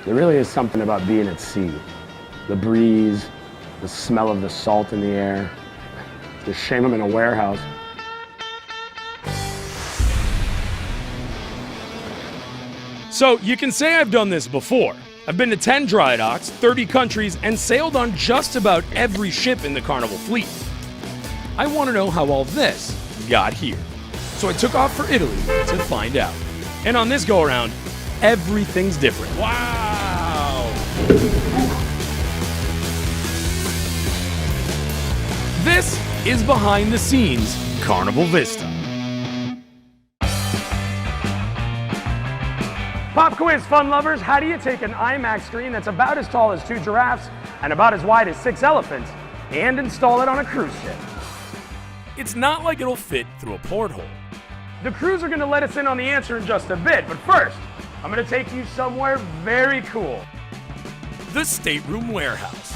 There really is something about being at sea. The breeze, the smell of the salt in the air. It's a shame I'm in a warehouse. So you can say I've done this before. I've been to 10 dry docks, 30 countries, and sailed on just about every ship in the Carnival fleet. I want to know how all this got here. So I took off for Italy to find out. And on this go-around, everything's different. Wow! This is behind the scenes Carnival Vista. Pop quiz, fun lovers. How do you take an iMax screen that's about as tall as 2 giraffes and about as wide as 6 elephants and install it on a cruise ship? It's not like it'll fit through a porthole. The crews are going to let us in on the answer in just a bit, but first, I'm going to take you somewhere very cool. The stateroom warehouse.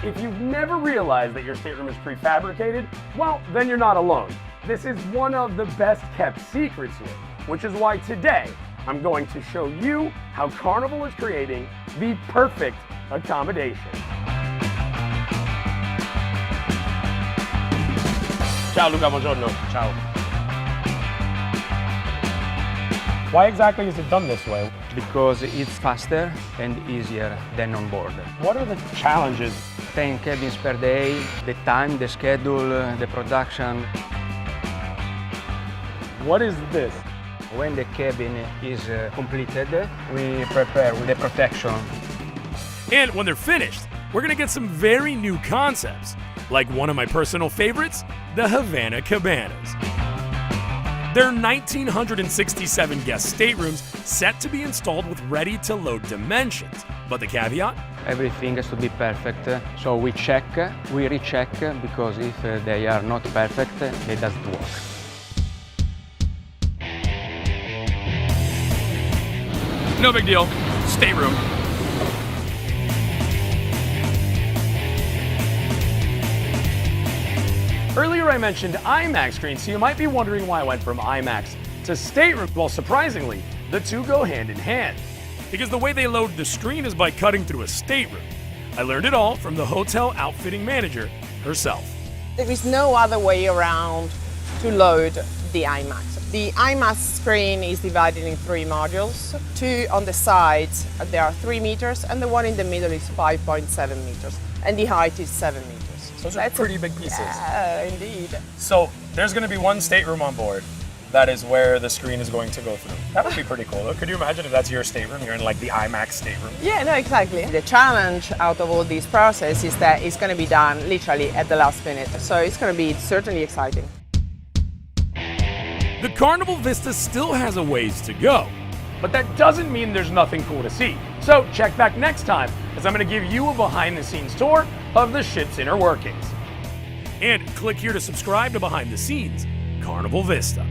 If you've never realized that your stateroom is prefabricated, well, then you're not alone. This is one of the best kept secrets here, which is why today I'm going to show you how Carnival is creating the perfect accommodation. Ciao Luca, buongiorno. Ciao. Why exactly is it done this way? Because it's faster and easier than on board. What are the challenges? 10 cabins per day, the time, the schedule, the production. What is this? When the cabin is completed, we prepare with the protection. And when they're finished, we're gonna get some very new concepts, like one of my personal favorites, the Havana Cabanas. They're 1,967 guest staterooms set to be installed with ready-to-load dimensions. But the caveat? Everything has to be perfect, so we check, we recheck, because if they are not perfect, it doesn't work. No big deal, stateroom. Earlier I mentioned iMax screens, so you might be wondering why I went from iMax to stateroom. Well, surprisingly, the two go hand in hand. Because the way they load the screen is by cutting through a stateroom. I learned it all from the hotel outfitting manager herself. There is no other way around to load the iMax. The iMax screen is divided in 3 modules. 2 on the sides, there are 3 meters, and the one in the middle is 5.7 meters, and the height is 7 meters. Those are pretty big pieces. Yeah, indeed. So there's going to be one stateroom on board. That is where the screen is going to go through. That would be pretty cool. Could you imagine if that's your stateroom? You're in like the iMax stateroom. Yeah, no, exactly. The challenge out of all this process is that it's going to be done literally at the last minute. So it's going to be certainly exciting. The Carnival Vista still has a ways to go. But that doesn't mean there's nothing cool to see. So check back next time, as I'm going to give you a behind-the-scenes tour of the ship's inner workings. And click here to subscribe to Behind the Scenes Carnival Vista.